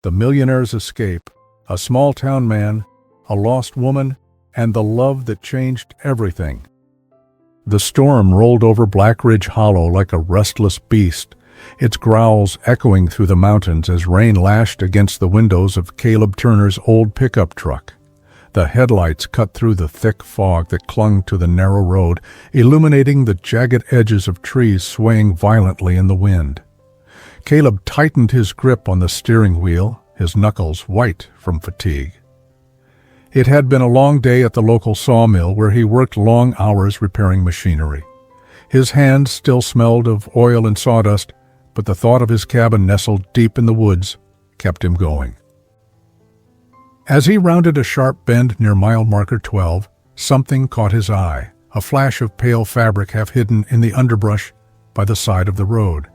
The Millionaire's Escape, A Small-Town Man, A Lost Woman, and the Love That Changed Everything. The storm rolled over Black Ridge Hollow like a restless beast, its growls echoing through the mountains as rain lashed against the windows of Caleb Turner's old pickup truck. The headlights cut through the thick fog that clung to the narrow road, illuminating the jagged edges of trees swaying violently in the wind. Caleb tightened his grip on the steering wheel, his knuckles white from fatigue. It had been a long day at the local sawmill where he worked long hours repairing machinery. His hands still smelled of oil and sawdust, but the thought of his cabin nestled deep in the woods kept him going. As he rounded a sharp bend near mile marker 12, something caught his eye, a flash of pale fabric half hidden in the underbrush by the side of the road.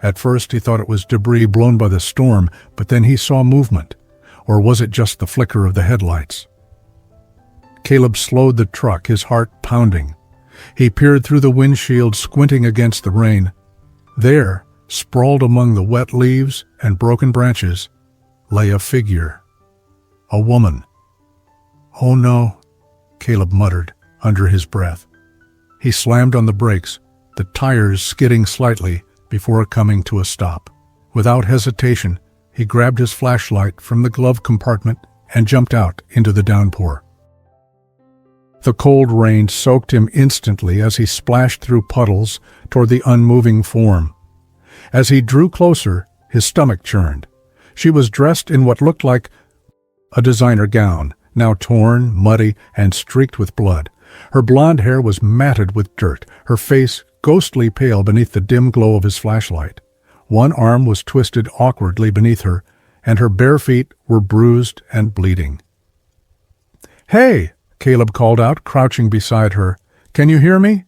At first he thought it was debris blown by the storm, but then he saw movement. Or was it just the flicker of the headlights? Caleb slowed the truck, his heart pounding. He peered through the windshield, squinting against the rain. There, sprawled among the wet leaves and broken branches, lay a figure. A woman. "Oh no," Caleb muttered under his breath. He slammed on the brakes, the tires skidding slightly before coming to a stop. Without hesitation, he grabbed his flashlight from the glove compartment and jumped out into the downpour. The cold rain soaked him instantly as he splashed through puddles toward the unmoving form. As he drew closer, his stomach churned. She was dressed in what looked like a designer gown, now torn, muddy, and streaked with blood. Her blonde hair was matted with dirt, her face ghostly pale beneath the dim glow of his flashlight. One arm was twisted awkwardly beneath her, and her bare feet were bruised and bleeding. "Hey!" Caleb called out, crouching beside her. "Can you hear me?"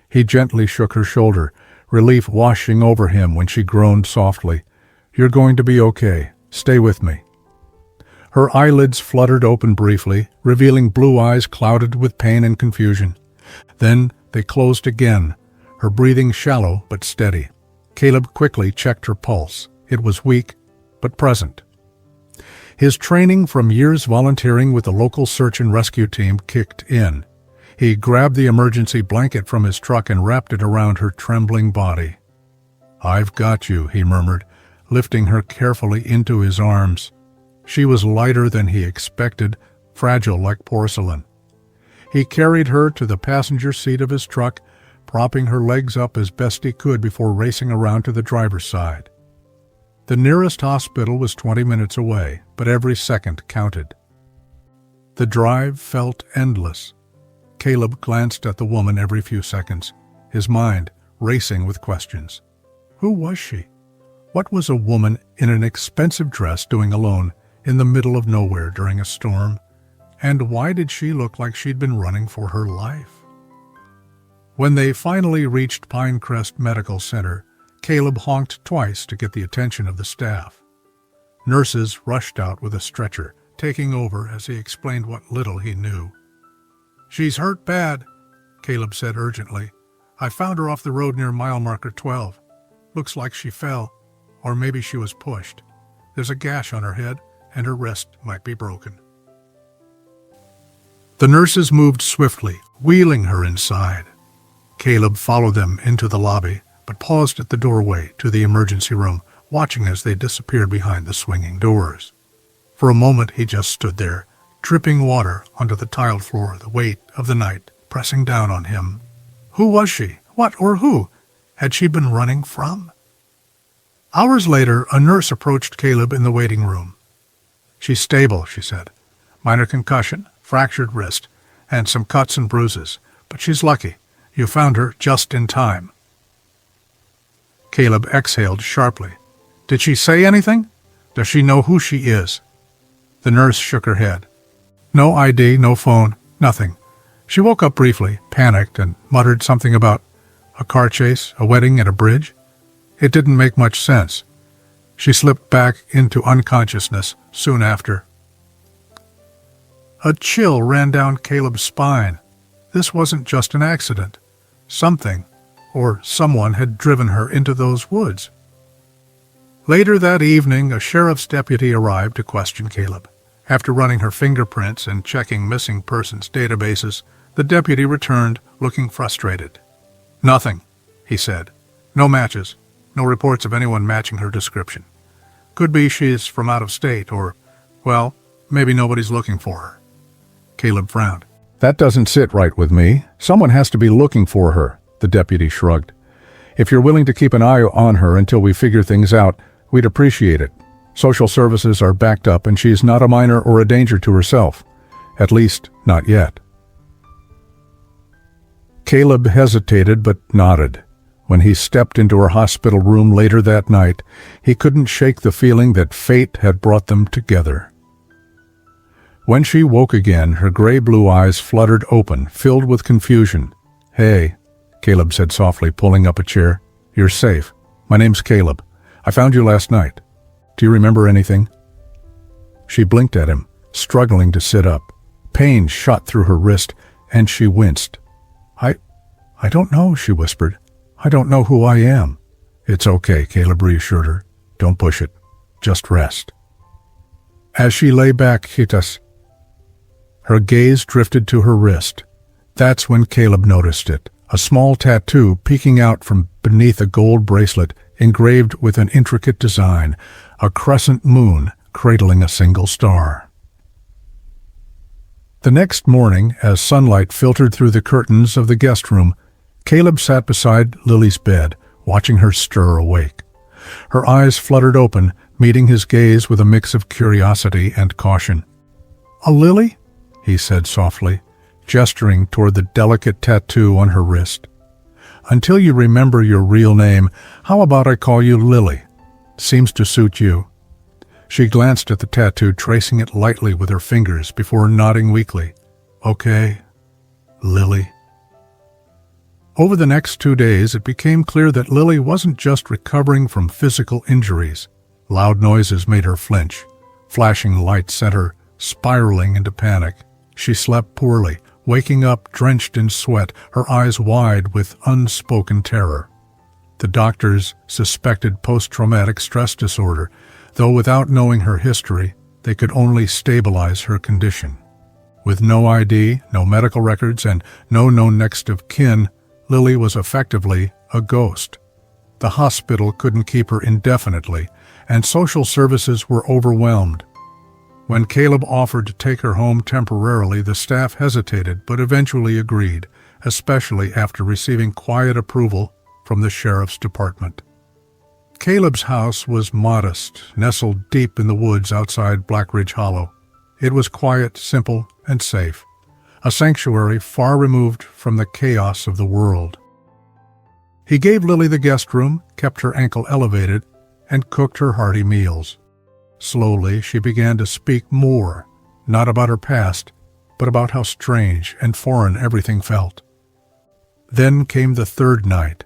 He gently shook her shoulder, relief washing over him when she groaned softly. "You're going to be okay. Stay with me." Her eyelids fluttered open briefly, revealing blue eyes clouded with pain and confusion. Then they closed again, her breathing shallow but steady. Caleb quickly checked her pulse. It was weak, but present. His training from years volunteering with the local search and rescue team kicked in. He grabbed the emergency blanket from his truck and wrapped it around her trembling body. "I've got you," he murmured, lifting her carefully into his arms. She was lighter than he expected, fragile like porcelain. He carried her to the passenger seat of his truck, propping her legs up as best he could before racing around to the driver's side. The nearest hospital was 20 minutes away, but every second counted. The drive felt endless. Caleb glanced at the woman every few seconds, his mind racing with questions. Who was she? What was a woman in an expensive dress doing alone in the middle of nowhere during a storm? And why did she look like she'd been running for her life? When they finally reached Pinecrest Medical Center, Caleb honked twice to get the attention of the staff. Nurses rushed out with a stretcher, taking over as he explained what little he knew. "She's hurt bad," Caleb said urgently. "I found her off the road near mile marker 12. Looks like she fell, or maybe she was pushed. There's a gash on her head, and her wrist might be broken." The nurses moved swiftly, wheeling her inside. Caleb followed them into the lobby, but paused at the doorway to the emergency room, watching as they disappeared behind the swinging doors. For a moment he just stood there, dripping water onto the tiled floor, the weight of the night pressing down on him. Who was she? What or who had she been running from? Hours later, a nurse approached Caleb in the waiting room. "She's stable," she said. "Minor concussion, fractured wrist, and some cuts and bruises. But she's lucky. You found her just in time." Caleb exhaled sharply. "Did she say anything? Does she know who she is?" The nurse shook her head. "No ID, no phone, nothing. She woke up briefly, panicked, and muttered something about a car chase, a wedding, and a bridge. It didn't make much sense. She slipped back into unconsciousness soon after." A chill ran down Caleb's spine. This wasn't just an accident. Something, or someone, had driven her into those woods. Later that evening, a sheriff's deputy arrived to question Caleb. After running her fingerprints and checking missing persons databases, the deputy returned, looking frustrated. "Nothing," he said. "No matches. No reports of anyone matching her description. Could be she's from out of state, or, well, maybe nobody's looking for her." Caleb frowned. "That doesn't sit right with me. Someone has to be looking for her," the deputy shrugged. "If you're willing to keep an eye on her until we figure things out, we'd appreciate it. Social services are backed up and she's not a minor or a danger to herself. At least, not yet." Caleb hesitated but nodded. When he stepped into her hospital room later that night, he couldn't shake the feeling that fate had brought them together. When she woke again, her gray-blue eyes fluttered open, filled with confusion. "Hey," Caleb said softly, pulling up a chair. "You're safe. My name's Caleb. I found you last night. Do you remember anything?" She blinked at him, struggling to sit up. Pain shot through her wrist, and she winced. I don't know," she whispered. "I don't know who I am." "It's okay," Caleb reassured her. "Don't push it. Just rest." As she lay back, her gaze drifted to her wrist. That's when Caleb noticed it, a small tattoo peeking out from beneath a gold bracelet engraved with an intricate design, a crescent moon cradling a single star. The next morning, as sunlight filtered through the curtains of the guest room, Caleb sat beside Lily's bed, watching her stir awake. Her eyes fluttered open, meeting his gaze with a mix of curiosity and caution. "A lily?" he said softly, gesturing toward the delicate tattoo on her wrist. "Until you remember your real name, how about I call you Lily? Seems to suit you." She glanced at the tattoo, tracing it lightly with her fingers before nodding weakly. "Okay, Lily." Over the next 2 days, it became clear that Lily wasn't just recovering from physical injuries. Loud noises made her flinch. Flashing lights sent her spiraling into panic. She slept poorly, waking up drenched in sweat, her eyes wide with unspoken terror. The doctors suspected post-traumatic stress disorder, though without knowing her history, they could only stabilize her condition. With no ID, no medical records, and no known next of kin, Lily was effectively a ghost. The hospital couldn't keep her indefinitely, and social services were overwhelmed. When Caleb offered to take her home temporarily, the staff hesitated but eventually agreed, especially after receiving quiet approval from the sheriff's department. Caleb's house was modest, nestled deep in the woods outside Black Ridge Hollow. It was quiet, simple, and safe, a sanctuary far removed from the chaos of the world. He gave Lily the guest room, kept her ankle elevated, and cooked her hearty meals. Slowly, she began to speak more, not about her past, but about how strange and foreign everything felt. Then came the third night.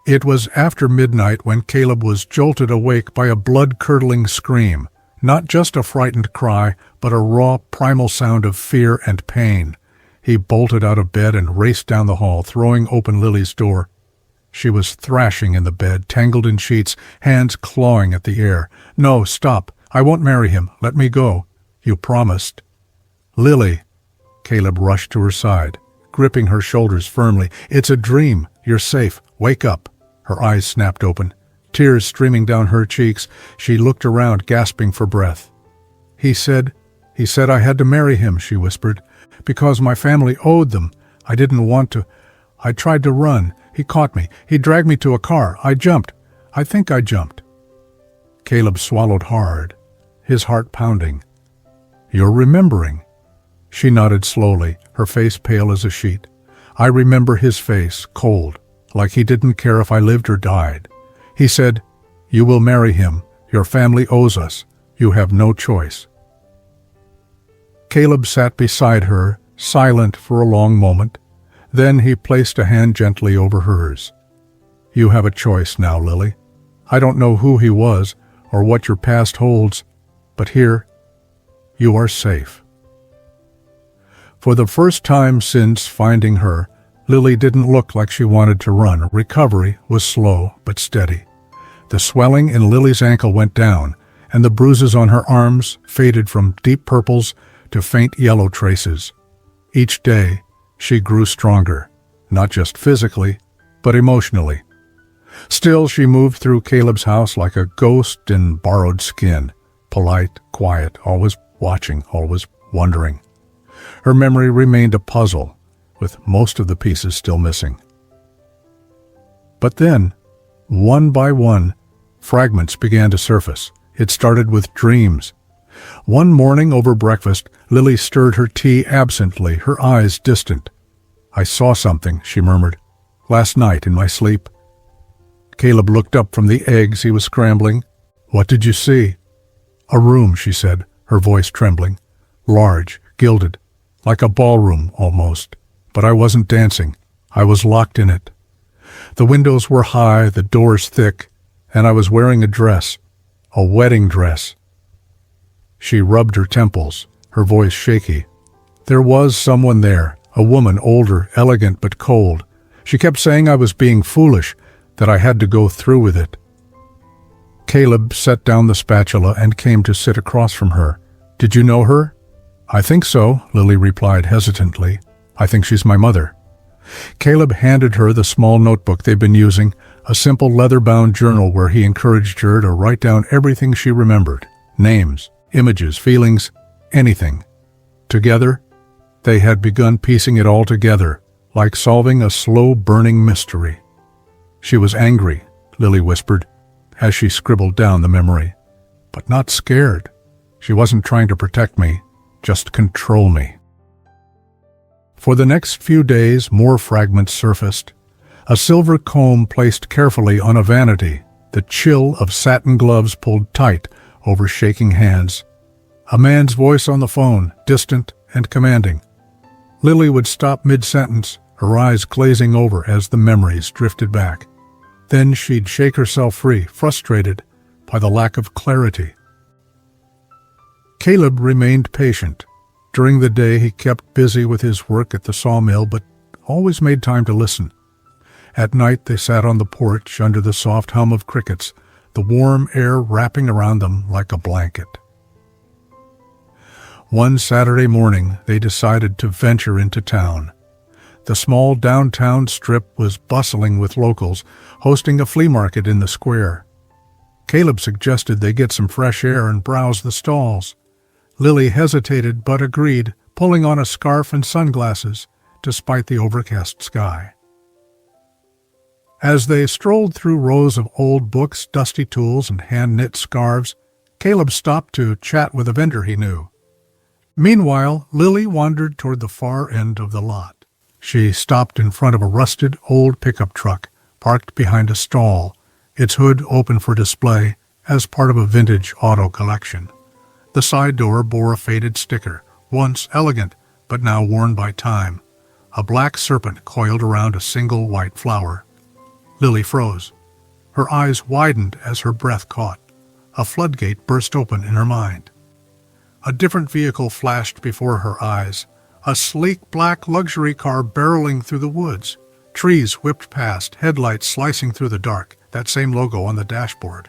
It was after midnight when Caleb was jolted awake by a blood-curdling scream, not just a frightened cry, but a raw, primal sound of fear and pain. He bolted out of bed and raced down the hall, throwing open Lily's door. She was thrashing in the bed, tangled in sheets, hands clawing at the air. "No, stop. I won't marry him. Let me go. You promised." "Lily." Caleb rushed to her side, gripping her shoulders firmly. "It's a dream. You're safe. Wake up." Her eyes snapped open. Tears streaming down her cheeks, she looked around, gasping for breath. He said I had to marry him," she whispered, "because my family owed them. I didn't want to. I tried to run. He caught me. He dragged me to a car. I jumped. I think I jumped." Caleb swallowed hard, his heart pounding. "You're remembering." She nodded slowly, her face pale as a sheet. "I remember his face, cold, like he didn't care if I lived or died. He said, 'You will marry him. Your family owes us. You have no choice.'" Caleb sat beside her, silent for a long moment. Then he placed a hand gently over hers. "You have a choice now, Lily. I don't know who he was or what your past holds, but here, you are safe." For the first time since finding her, Lily didn't look like she wanted to run. Recovery was slow but steady. The swelling in Lily's ankle went down, and the bruises on her arms faded from deep purples to faint yellow traces. Each day, she grew stronger, not just physically, but emotionally. Still, she moved through Caleb's house like a ghost in borrowed skin, polite, quiet, always watching, always wondering. Her memory remained a puzzle, with most of the pieces still missing. But then, one by one, fragments began to surface. It started with dreams. One morning over breakfast, Lily stirred her tea absently, her eyes distant. "I saw something," she murmured, "last night in my sleep." Caleb looked up from the eggs he was scrambling. "What did you see?" "A room," she said, her voice trembling. "Large, gilded, like a ballroom almost. But I wasn't dancing. I was locked in it. The windows were high, the doors thick, and I was wearing a dress, a wedding dress." She rubbed her temples, her voice shaky. There was someone there, a woman, older, elegant but cold. She kept saying I was being foolish, that I had to go through with it. Caleb set down the spatula and came to sit across from her. "Did you know her?" "I think so," Lily replied hesitantly. "I think she's my mother." Caleb handed her the small notebook they'd been using, a simple leather-bound journal where he encouraged her to write down everything she remembered. Names, images, feelings, anything. Together, they had begun piecing it all together, like solving a slow-burning mystery. "She was angry," Lily whispered, as she scribbled down the memory. "But not scared. She wasn't trying to protect me, just control me." For the next few days, more fragments surfaced. A silver comb placed carefully on a vanity, the chill of satin gloves pulled tight over shaking hands. A man's voice on the phone, distant and commanding. Lily would stop mid-sentence, her eyes glazing over as the memories drifted back. Then she'd shake herself free, frustrated by the lack of clarity. Caleb remained patient. During the day he kept busy with his work at the sawmill, but always made time to listen. At night they sat on the porch under the soft hum of crickets, the warm air wrapping around them like a blanket. One Saturday morning they decided to venture into town. The small downtown strip was bustling with locals, hosting a flea market in the square. Caleb suggested they get some fresh air and browse the stalls. Lily hesitated but agreed, pulling on a scarf and sunglasses, despite the overcast sky. As they strolled through rows of old books, dusty tools, and hand-knit scarves, Caleb stopped to chat with a vendor he knew. Meanwhile, Lily wandered toward the far end of the lot. She stopped in front of a rusted old pickup truck, parked behind a stall, its hood open for display as part of a vintage auto collection. The side door bore a faded sticker, once elegant, but now worn by time. A black serpent coiled around a single white flower. Lily froze. Her eyes widened as her breath caught. A floodgate burst open in her mind. A different vehicle flashed before her eyes. A sleek black luxury car barreling through the woods. Trees whipped past, headlights slicing through the dark, that same logo on the dashboard.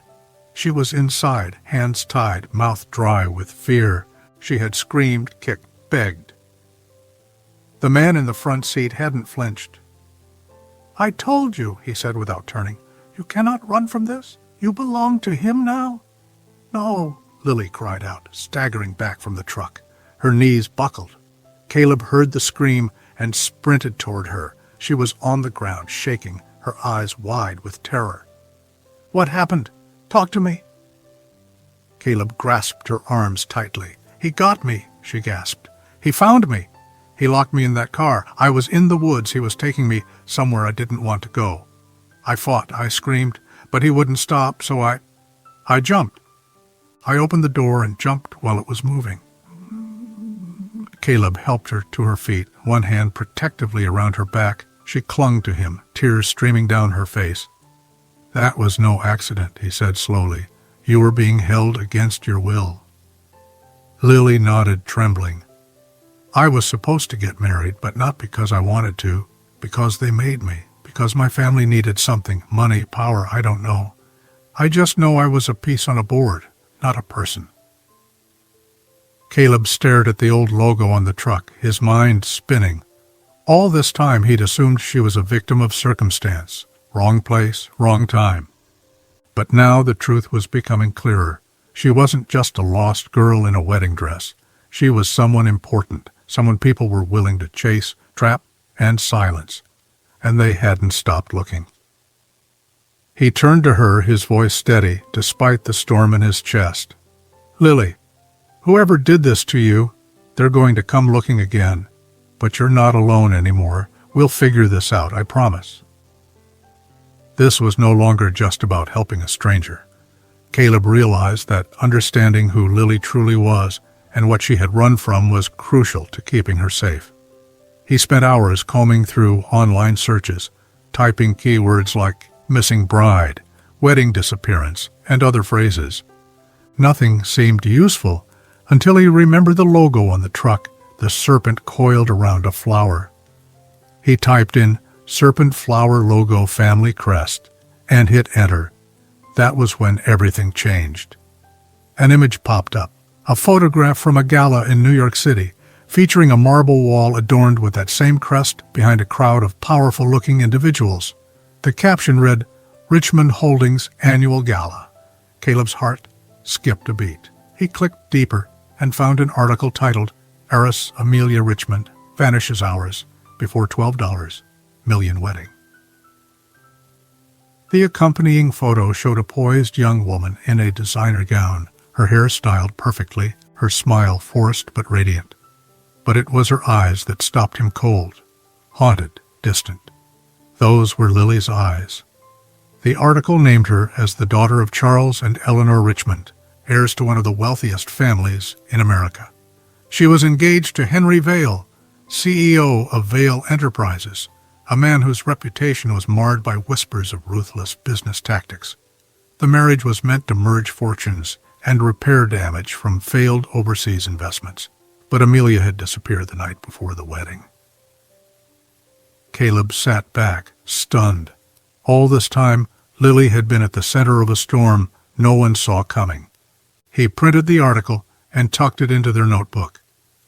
She was inside, hands tied, mouth dry with fear. She had screamed, kicked, begged. The man in the front seat hadn't flinched. "I told you," he said without turning. "You cannot run from this. You belong to him now." "No," Lily cried out, staggering back from the truck. Her knees buckled. Caleb heard the scream and sprinted toward her. She was on the ground, shaking, her eyes wide with terror. "What happened? Talk to me." Caleb grasped her arms tightly. "He got me," she gasped. "He found me. He locked me in that car. I was in the woods. He was taking me somewhere I didn't want to go. I fought. I screamed, but he wouldn't stop, so I jumped. I opened the door and jumped while it was moving." Caleb helped her to her feet, one hand protectively around her back. She clung to him, tears streaming down her face. "That was no accident," he said slowly. "You were being held against your will." Lily nodded, trembling. "I was supposed to get married, but not because I wanted to, because they made me, because my family needed something, money, power, I don't know. I just know I was a piece on a board, not a person. Caleb stared at the old logo on the truck, his mind spinning. All this time he'd assumed she was a victim of circumstance. Wrong place, wrong time. But now the truth was becoming clearer. She wasn't just a lost girl in a wedding dress. She was someone important, someone people were willing to chase, trap, and silence. And they hadn't stopped looking. He turned to her, his voice steady, despite the storm in his chest. "Lily, whoever did this to you, they're going to come looking again. But you're not alone anymore. We'll figure this out, I promise." This was no longer just about helping a stranger. Caleb realized that understanding who Lily truly was and what she had run from was crucial to keeping her safe. He spent hours combing through online searches, typing keywords like missing bride, wedding disappearance, and other phrases. Nothing seemed useful until he remembered the logo on the truck, the serpent coiled around a flower. He typed in "Serpent Flower Logo Family Crest" and hit enter. That was when everything changed. An image popped up, a photograph from a gala in New York City, featuring a marble wall adorned with that same crest behind a crowd of powerful-looking individuals. The caption read, "Richmond Holdings Annual Gala." Caleb's heart skipped a beat. He clicked deeper and found an article titled, "Heiress Amelia Richmond Vanishes Hours Before $12 Million Wedding." The accompanying photo showed a poised young woman in a designer gown, her hair styled perfectly, her smile forced but radiant. But it was her eyes that stopped him cold, haunted, distant. Those were Lily's eyes. The article named her as the daughter of Charles and Eleanor Richmond, heirs to one of the wealthiest families in America. She was engaged to Henry Vail, CEO of Vail Enterprises, a man whose reputation was marred by whispers of ruthless business tactics. The marriage was meant to merge fortunes and repair damage from failed overseas investments, but Amelia had disappeared the night before the wedding. Caleb sat back, stunned. All this time, Lily had been at the center of a storm no one saw coming. He printed the article and tucked it into their notebook.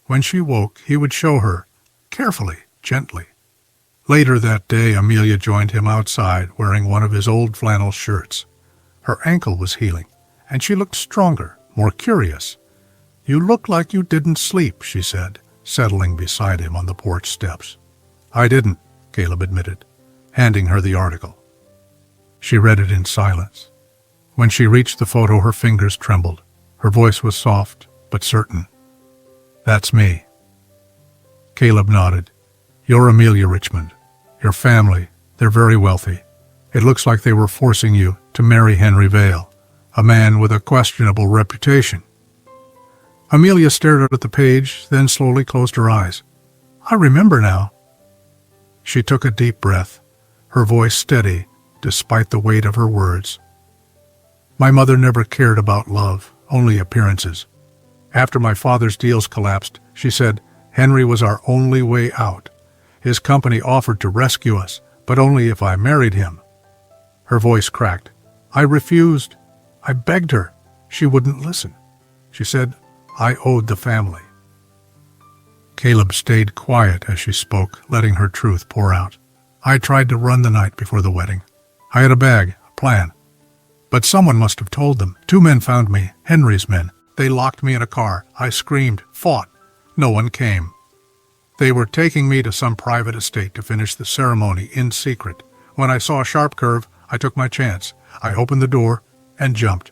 When she woke, he would show her, carefully, gently. Later that day, Amelia joined him outside, wearing one of his old flannel shirts. Her ankle was healing, and she looked stronger, more curious. "You look like you didn't sleep," she said, settling beside him on the porch steps. "I didn't," Caleb admitted, handing her the article. She read it in silence. When she reached the photo, her fingers trembled. Her voice was soft, but certain. "That's me." Caleb nodded. "You're Amelia Richmond. Your family, they're very wealthy. It looks like they were forcing you to marry Henry Vail, a man with a questionable reputation." Amelia stared at the page, then slowly closed her eyes. "I remember now." She took a deep breath, her voice steady despite the weight of her words. "My mother never cared about love, only appearances. After my father's deals collapsed, she said Henry was our only way out. His company offered to rescue us, but only if I married him." Her voice cracked. "I refused. I begged her. She wouldn't listen. She said I owed the family." Caleb stayed quiet as she spoke, letting her truth pour out. "I tried to run the night before the wedding. I had a bag, a plan. But someone must have told them. 2 men found me, Henry's men. They locked me in a car. I screamed, fought. No one came. They were taking me to some private estate to finish the ceremony in secret. When I saw a sharp curve, I took my chance. I opened the door and jumped.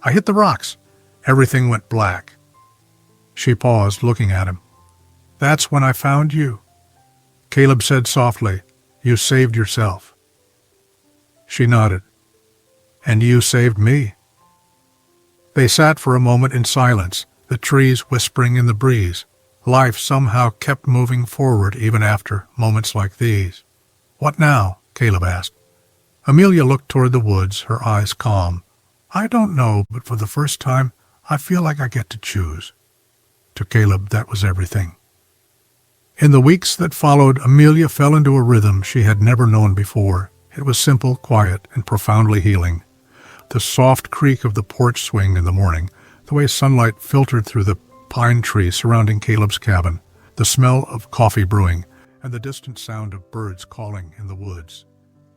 I hit the rocks. Everything went black." She paused, looking at him. "That's when I found you." Caleb said softly, "You saved yourself." She nodded. "And you saved me." They sat for a moment in silence, the trees whispering in the breeze. Life somehow kept moving forward even after moments like these. "What now?" Caleb asked. Amelia looked toward the woods, her eyes calm. "I don't know, but for the first time, I feel like I get to choose." To Caleb, that was everything. In the weeks that followed, Amelia fell into a rhythm she had never known before. It was simple, quiet, and profoundly healing. The soft creak of the porch swing in the morning, the way sunlight filtered through the pine tree surrounding Caleb's cabin, the smell of coffee brewing, and the distant sound of birds calling in the woods.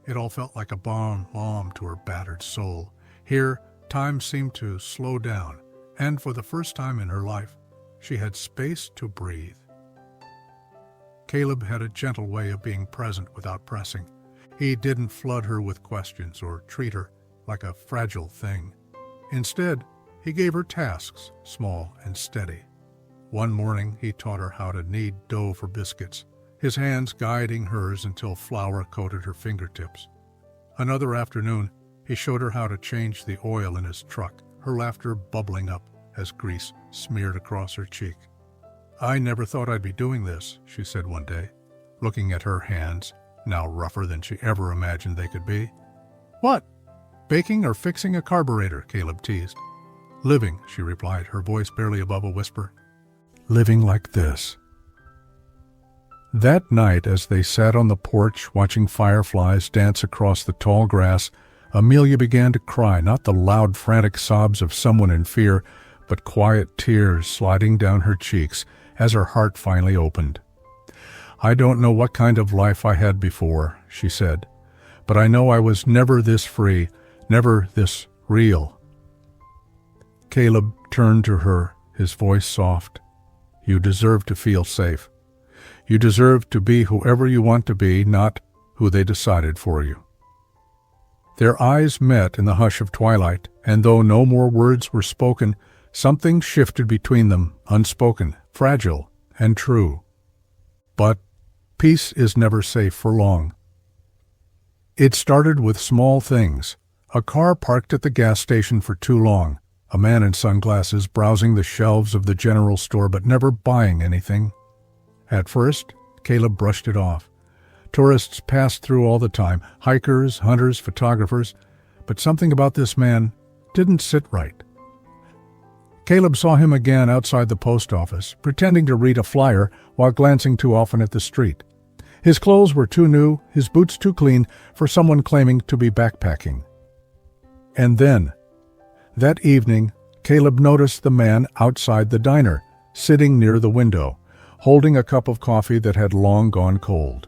It all felt like a balm to her battered soul. Here, time seemed to slow down, and for the first time in her life, she had space to breathe. Caleb had a gentle way of being present without pressing. He didn't flood her with questions or treat her like a fragile thing. Instead, he gave her tasks, small and steady. One morning, he taught her how to knead dough for biscuits, his hands guiding hers until flour coated her fingertips. Another afternoon, he showed her how to change the oil in his truck, her laughter bubbling up as grease smeared across her cheek. "I never thought I'd be doing this," she said one day, looking at her hands, now rougher than she ever imagined they could be. "What? Baking or fixing a carburetor?" Caleb teased. "Living," she replied, her voice barely above a whisper. "Living like this." That night, as they sat on the porch watching fireflies dance across the tall grass, Amelia began to cry, not the loud, frantic sobs of someone in fear, but quiet tears sliding down her cheeks as her heart finally opened. "I don't know what kind of life I had before," she said, "but I know I was never this free, never this real." Caleb turned to her, his voice soft. "You deserve to feel safe. You deserve to be whoever you want to be, not who they decided for you." Their eyes met in the hush of twilight, and though no more words were spoken, something shifted between them, unspoken, fragile, and true. But peace is never safe for long. It started with small things. A car parked at the gas station for too long, a man in sunglasses browsing the shelves of the general store but never buying anything. At first, Caleb brushed it off. Tourists passed through all the time, hikers, hunters, photographers, but something about this man didn't sit right. Caleb saw him again outside the post office, pretending to read a flyer while glancing too often at the street. His clothes were too new, his boots too clean for someone claiming to be backpacking. And then, that evening, Caleb noticed the man outside the diner, sitting near the window, holding a cup of coffee that had long gone cold.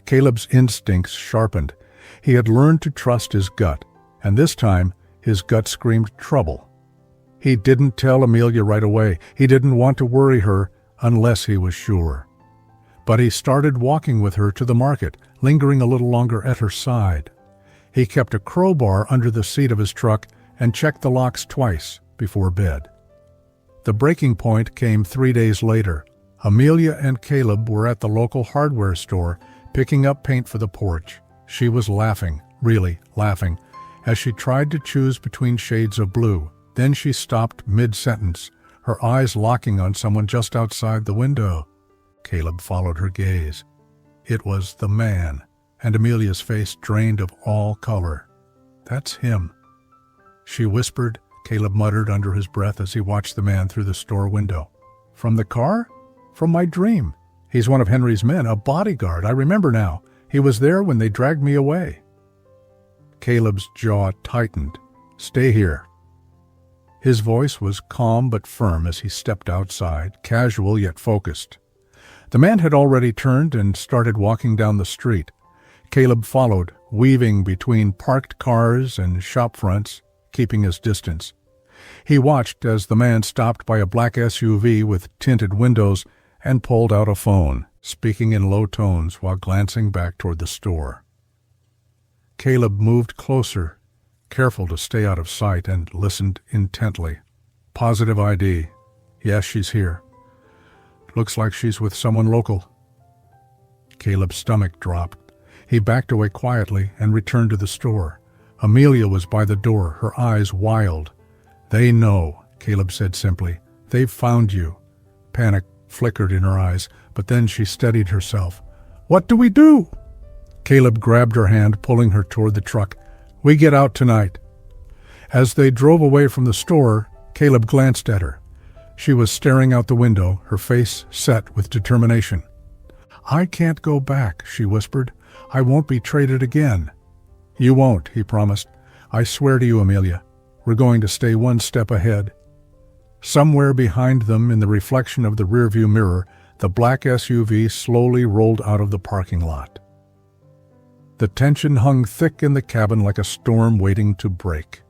Caleb's instincts sharpened. He had learned to trust his gut, and this time his gut screamed trouble. He didn't tell Amelia right away. He didn't want to worry her unless he was sure. But he started walking with her to the market, lingering a little longer at her side. He kept a crowbar under the seat of his truck and checked the locks twice before bed. The breaking point came 3 days later. Amelia and Caleb were at the local hardware store picking up paint for the porch. She was laughing, really laughing, as she tried to choose between shades of blue. Then she stopped mid-sentence, her eyes locking on someone just outside the window. Caleb followed her gaze. It was the man, and Amelia's face drained of all color. "That's him." She whispered. Caleb muttered under his breath as he watched the man through the store window. "From the car? From my dream. He's one of Henry's men, a bodyguard. I remember now. He was there when they dragged me away." Caleb's jaw tightened. "Stay here." His voice was calm but firm as he stepped outside, casual yet focused. The man had already turned and started walking down the street. Caleb followed, weaving between parked cars and shop fronts, keeping his distance. He watched as the man stopped by a black SUV with tinted windows and pulled out a phone, speaking in low tones while glancing back toward the store. Caleb moved closer, careful to stay out of sight, and listened intently. "Positive ID. Yes, she's here. Looks like she's with someone local." Caleb's stomach dropped. He backed away quietly and returned to the store. Amelia was by the door, her eyes wild. "They know," Caleb said simply. "They've found you." Panic flickered in her eyes, but then she steadied herself. "What do we do?" Caleb grabbed her hand, pulling her toward the truck. "We get out tonight." As they drove away from the store, Caleb glanced at her. She was staring out the window, her face set with determination. "I can't go back," she whispered. "I won't be traded again." "You won't," he promised. I swear to you, Amelia, we're going to stay one step ahead. Somewhere behind them, in the reflection of the rearview mirror, the black SUV slowly rolled out of the parking lot. The tension hung thick in the cabin like a storm waiting to break.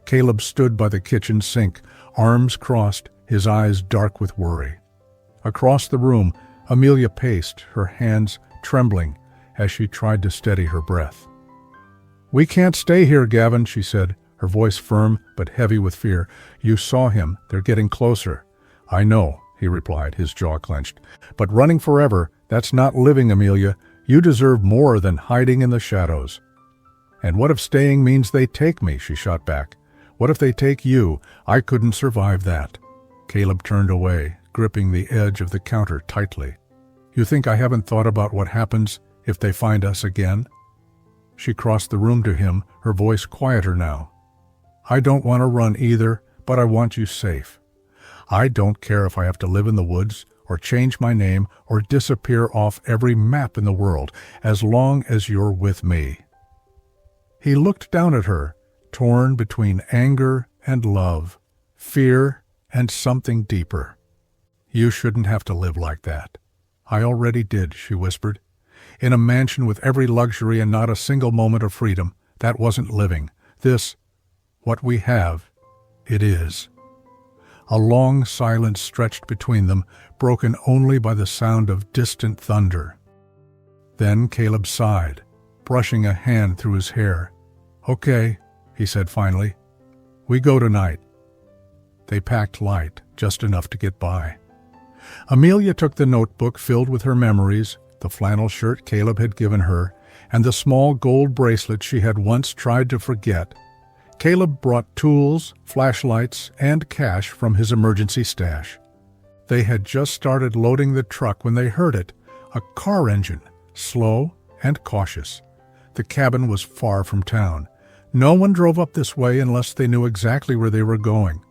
Caleb stood by the kitchen sink, arms crossed, his eyes dark with worry. Across the room, Amelia paced, her hands trembling as she tried to steady her breath. "We can't stay here, Gavin," she said, her voice firm but heavy with fear. "You saw him. They're getting closer." "I know," he replied, his jaw clenched. "But running forever, that's not living, Amelia. You deserve more than hiding in the shadows." "And what if staying means they take me?" she shot back. "What if they take you? I couldn't survive that." Caleb turned away, gripping the edge of the counter tightly. "You think I haven't thought about what happens if they find us again?" She crossed the room to him, her voice quieter now. "I don't want to run either, but I want you safe. I don't care if I have to live in the woods, or change my name, or disappear off every map in the world, as long as you're with me." He looked down at her, torn between anger and love, fear and something deeper. "You shouldn't have to live like that." "I already did," she whispered. "In a mansion with every luxury and not a single moment of freedom. That wasn't living. This, what we have, it is." A long silence stretched between them, broken only by the sound of distant thunder. Then Caleb sighed, brushing a hand through his hair. "Okay," he said finally. "We go tonight." They packed light, just enough to get by. Amelia took the notebook filled with her memories, the flannel shirt Caleb had given her, and the small gold bracelet she had once tried to forget. Caleb brought tools, flashlights, and cash from his emergency stash. They had just started loading the truck when they heard it, a car engine, slow and cautious. The cabin was far from town. No one drove up this way unless they knew exactly where they were going.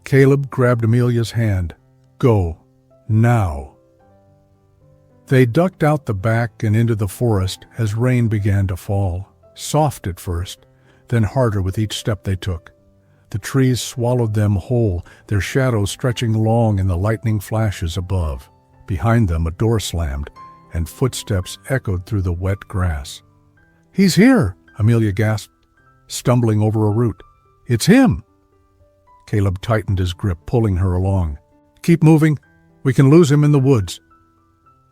Caleb grabbed Amelia's hand. "Go. Now." They ducked out the back and into the forest as rain began to fall, soft at first, then harder with each step they took. The trees swallowed them whole, their shadows stretching long in the lightning flashes above. Behind them a door slammed, and footsteps echoed through the wet grass. "He's here!" Amelia gasped, stumbling over a root. "It's him!" Caleb tightened his grip, pulling her along. "Keep moving. We can lose him in the woods."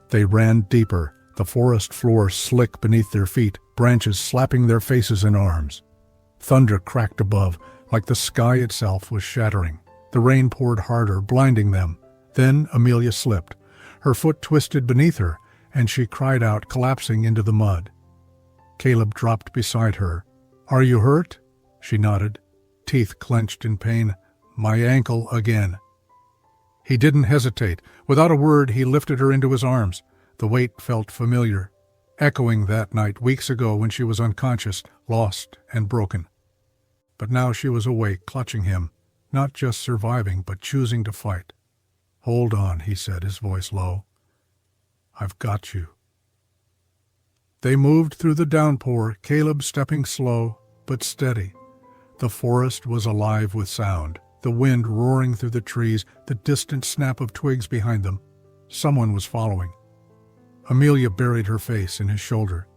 They ran deeper, the forest floor slick beneath their feet, branches slapping their faces and arms. Thunder cracked above, like the sky itself was shattering. The rain poured harder, blinding them. Then Amelia slipped. Her foot twisted beneath her, and she cried out, collapsing into the mud. Caleb dropped beside her. "Are you hurt?" She nodded, teeth clenched in pain. "My ankle again." He didn't hesitate. Without a word, he lifted her into his arms. The weight felt familiar, echoing that night weeks ago when she was unconscious, lost and broken. But now she was awake, clutching him, not just surviving, but choosing to fight. "Hold on," he said, his voice low. "I've got you." They moved through the downpour, Caleb stepping slow but steady. The forest was alive with sound, the wind roaring through the trees, the distant snap of twigs behind them. Someone was following. Amelia buried her face in his shoulder.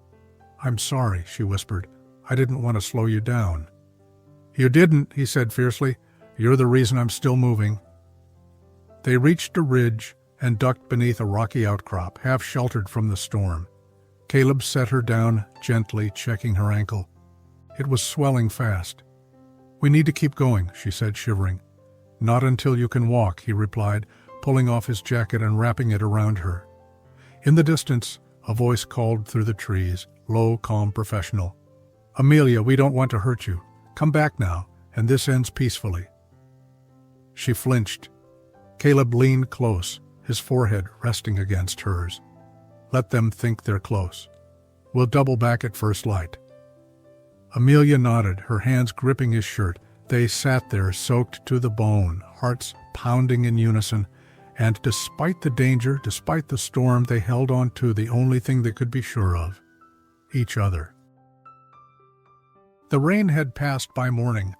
"I'm sorry," she whispered. "I didn't want to slow you down." "You didn't," he said fiercely. "You're the reason I'm still moving." They reached a ridge and ducked beneath a rocky outcrop, half sheltered from the storm. Caleb set her down, gently checking her ankle. It was swelling fast. "We need to keep going," she said, shivering. "Not until you can walk," he replied, pulling off his jacket and wrapping it around her. In the distance, a voice called through the trees, low, calm, professional. "Amelia, we don't want to hurt you. Come back now, and this ends peacefully." She flinched. Caleb leaned close, his forehead resting against hers. "Let them think they're close. We'll double back at first light." Amelia nodded, her hands gripping his shirt. They sat there, soaked to the bone, hearts pounding in unison, and despite the danger, despite the storm, they held on to the only thing they could be sure of: each other. The rain had passed by morning,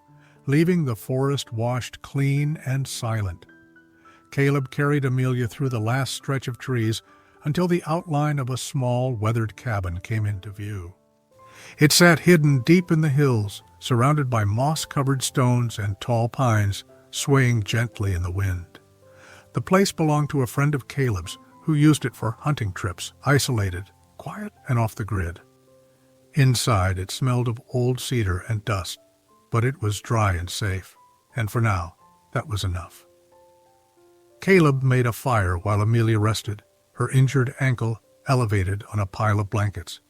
leaving the forest washed clean and silent. Caleb carried Amelia through the last stretch of trees until the outline of a small, weathered cabin came into view. It sat hidden deep in the hills, surrounded by moss-covered stones and tall pines, swaying gently in the wind. The place belonged to a friend of Caleb's, who used it for hunting trips, isolated, quiet, and off the grid. Inside, it smelled of old cedar and dust, but it was dry and safe, and for now, that was enough. Caleb made a fire while Amelia rested, her injured ankle elevated on a pile of blankets.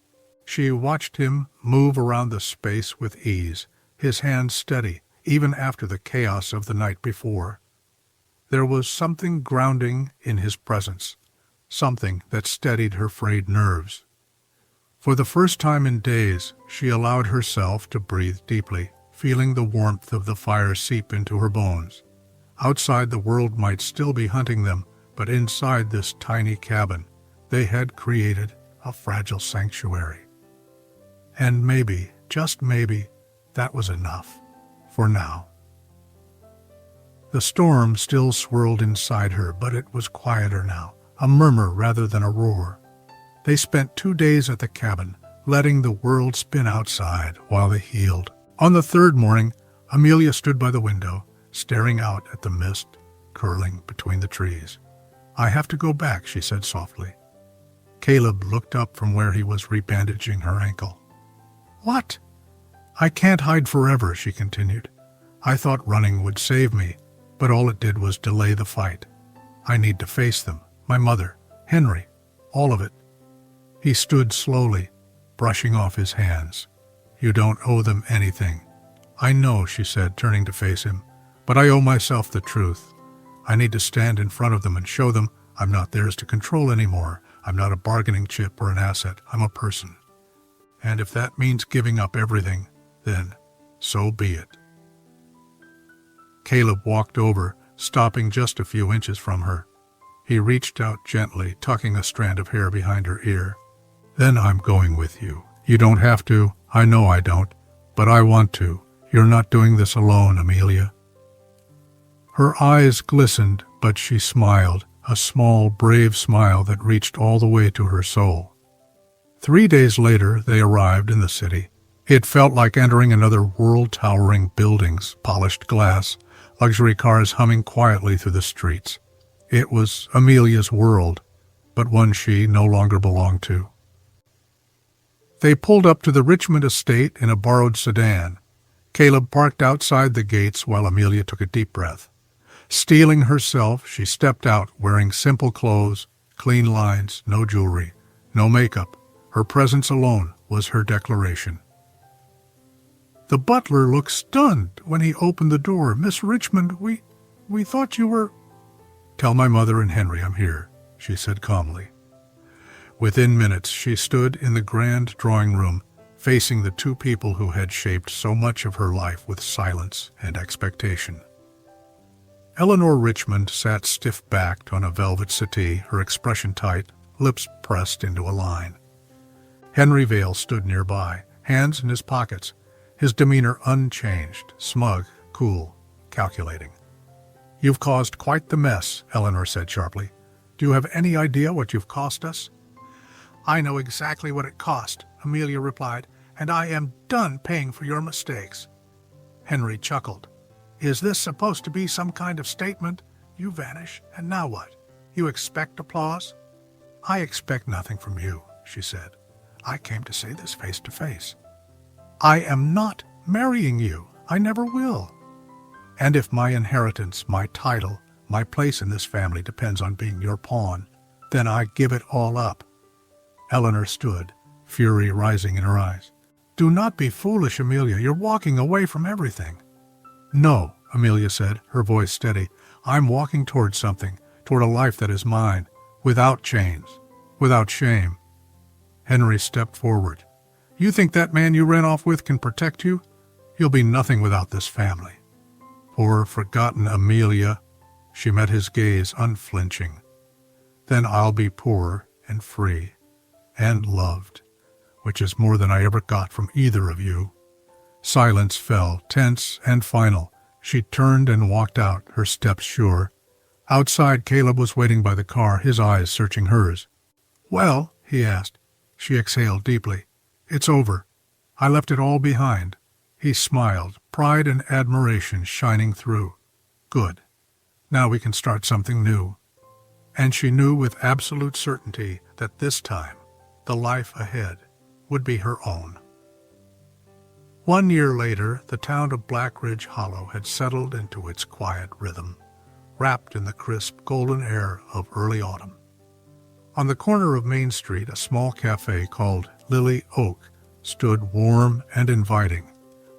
She watched him move around the space with ease, his hands steady, even after the chaos of the night before. There was something grounding in his presence, something that steadied her frayed nerves. For the first time in days, she allowed herself to breathe deeply, feeling the warmth of the fire seep into her bones. Outside, the world might still be hunting them, but inside this tiny cabin, they had created a fragile sanctuary. And maybe, just maybe, that was enough, for now. The storm still swirled inside her, but it was quieter now, a murmur rather than a roar. They spent 2 days at the cabin, letting the world spin outside while they healed. On the third morning, Amelia stood by the window, staring out at the mist curling between the trees. "I have to go back," she said softly. Caleb looked up from where he was rebandaging her ankle. "What?" "I can't hide forever," she continued. "I thought running would save me, but all it did was delay the fight. I need to face them, my mother, Henry, all of it." He stood slowly, brushing off his hands. "You don't owe them anything." "I know," she said, turning to face him, "but I owe myself the truth. I need to stand in front of them and show them I'm not theirs to control anymore. I'm not a bargaining chip or an asset. I'm a person. And if that means giving up everything, then so be it." Caleb walked over, stopping just a few inches from her. He reached out gently, tucking a strand of hair behind her ear. "Then I'm going with you. You don't have to. I know I don't. But I want to. You're not doing this alone, Amelia." Her eyes glistened, but she smiled, a small, brave smile that reached all the way to her soul. 3 days later, they arrived in the city. It felt like entering another world, towering buildings, polished glass, luxury cars humming quietly through the streets. It was Amelia's world, but one she no longer belonged to. They pulled up to the Richmond estate in a borrowed sedan. Caleb parked outside the gates while Amelia took a deep breath. Steeling herself, she stepped out wearing simple clothes, clean lines, no jewelry, no makeup. Her presence alone was her declaration. The butler looked stunned when he opened the door. "Miss Richmond, we thought you were—" "Tell my mother and Henry I'm here," she said calmly. Within minutes, she stood in the grand drawing room, facing the two people who had shaped so much of her life with silence and expectation. Eleanor Richmond sat stiff-backed on a velvet settee, her expression tight, lips pressed into a line. Henry Vale stood nearby, hands in his pockets, his demeanor unchanged, smug, cool, calculating. "You've caused quite the mess," Eleanor said sharply. "Do you have any idea what you've cost us?" "I know exactly what it cost," Amelia replied, "and I am done paying for your mistakes." Henry chuckled. "Is this supposed to be some kind of statement? You vanish, and now what? You expect applause?" "I expect nothing from you," she said. "I came to say this face to face. I am not marrying you. I never will. And if my inheritance, my title, my place in this family depends on being your pawn, then I give it all up." Eleanor stood, fury rising in her eyes. "Do not be foolish, Amelia. You're walking away from everything." "No," Amelia said, her voice steady. "I'm walking toward something, toward a life that is mine, without chains, without shame." Henry stepped forward. "You think that man you ran off with can protect you? You'll be nothing without this family." Poor, forgotten Amelia. She met his gaze unflinching. "Then I'll be poor and free and loved, which is more than I ever got from either of you." Silence fell, tense and final. She turned and walked out, her steps sure. Outside, Caleb was waiting by the car, his eyes searching hers. "Well?" he asked. She exhaled deeply. "It's over. I left it all behind." He smiled, pride and admiration shining through. "Good. Now we can start something new." And she knew with absolute certainty that this time, the life ahead would be her own. 1 year later, the town of Black Ridge Hollow had settled into its quiet rhythm, wrapped in the crisp, golden air of early autumn. On the corner of Main Street, a small cafe called Lily Oak stood warm and inviting,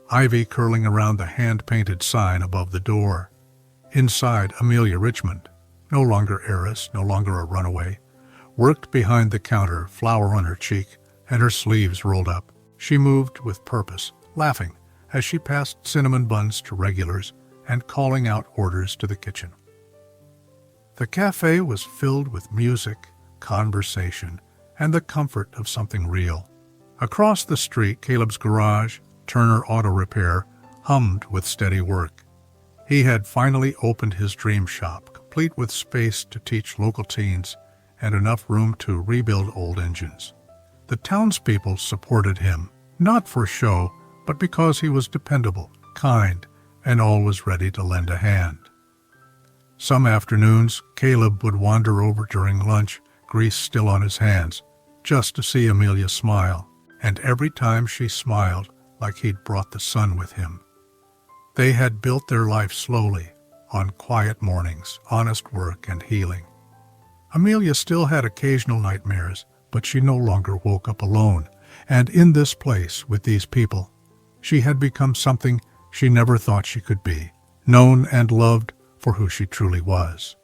ivy curling around the hand-painted sign above the door. Inside, Amelia Richmond, no longer heiress, no longer a runaway, worked behind the counter, flour on her cheek and her sleeves rolled up. She moved with purpose, laughing as she passed cinnamon buns to regulars and calling out orders to the kitchen. The cafe was filled with music, conversation, and the comfort of something real. Across the street, Caleb's garage, Turner Auto Repair, hummed with steady work. He had finally opened his dream shop, complete with space to teach local teens and enough room to rebuild old engines. The townspeople supported him, not for show, but because he was dependable, kind, and always ready to lend a hand. Some afternoons, Caleb would wander over during lunch, grease still on his hands, just to see Amelia smile, and every time she smiled, like he'd brought the sun with him. They had built their life slowly, on quiet mornings, honest work, and healing. Amelia still had occasional nightmares, but she no longer woke up alone, and in this place, with these people, she had become something she never thought she could be, known and loved for who she truly was.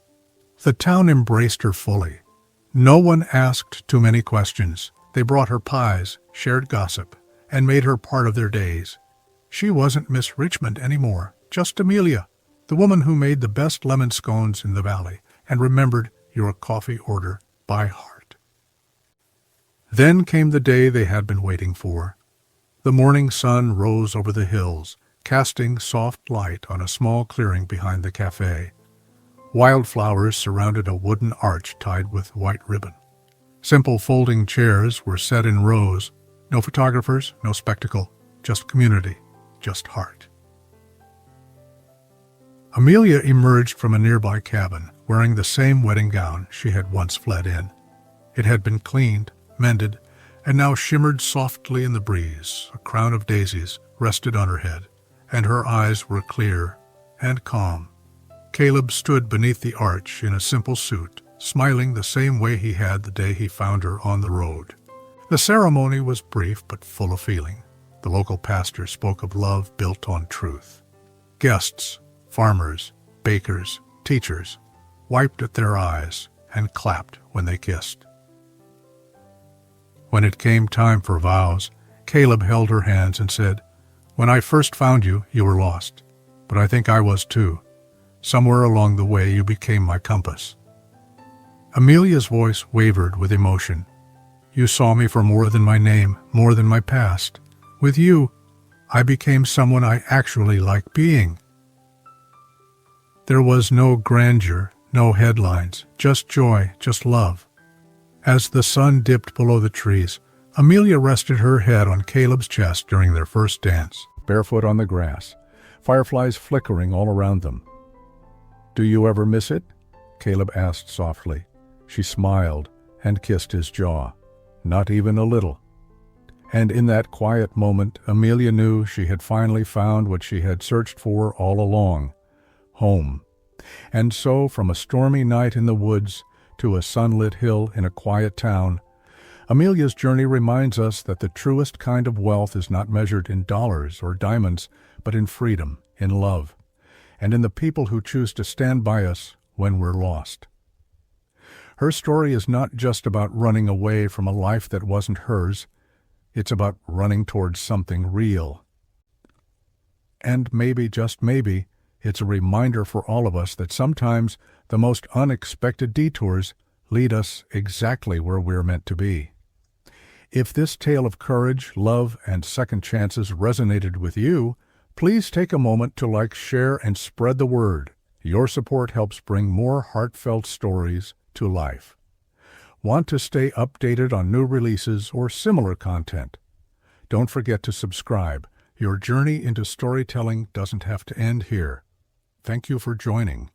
The town embraced her fully. No one asked too many questions. They brought her pies, shared gossip, and made her part of their days. She wasn't Miss Richmond anymore, just Amelia, the woman who made the best lemon scones in the valley and remembered your coffee order by heart. Then came the day they had been waiting for. The morning sun rose over the hills, casting soft light on a small clearing behind the cafe. Wildflowers surrounded a wooden arch tied with white ribbon. Simple folding chairs were set in rows. No photographers, no spectacle, just community, just heart. Amelia emerged from a nearby cabin, wearing the same wedding gown she had once fled in. It had been cleaned, mended, and now shimmered softly in the breeze. A crown of daisies rested on her head, and her eyes were clear and calm. Caleb stood beneath the arch in a simple suit, smiling the same way he had the day he found her on the road. The ceremony was brief but full of feeling. The local pastor spoke of love built on truth. Guests, farmers, bakers, teachers, wiped at their eyes and clapped when they kissed. When it came time for vows, Caleb held her hands and said, "When I first found you, you were lost, but I think I was too. Somewhere along the way you became my compass." Amelia's voice wavered with emotion. "You saw me for more than my name, more than my past. With you, I became someone I actually like being." There was no grandeur, no headlines, just joy, just love. As the sun dipped below the trees, Amelia rested her head on Caleb's chest during their first dance, barefoot on the grass, fireflies flickering all around them. "Do you ever miss it?" Caleb asked softly. She smiled and kissed his jaw. Not even a little. And in that quiet moment, Amelia knew she had finally found what she had searched for all along: home. And so, from a stormy night in the woods to a sunlit hill in a quiet town, Amelia's journey reminds us that the truest kind of wealth is not measured in dollars or diamonds, but in freedom, in love, and in the people who choose to stand by us when we're lost. Her story is not just about running away from a life that wasn't hers. It's about running towards something real. And maybe, just maybe, it's a reminder for all of us that sometimes the most unexpected detours lead us exactly where we're meant to be. If this tale of courage, love, and second chances resonated with you, please take a moment to like, share, and spread the word. Your support helps bring more heartfelt stories to life. Want to stay updated on new releases or similar content? Don't forget to subscribe. Your journey into storytelling doesn't have to end here. Thank you for joining.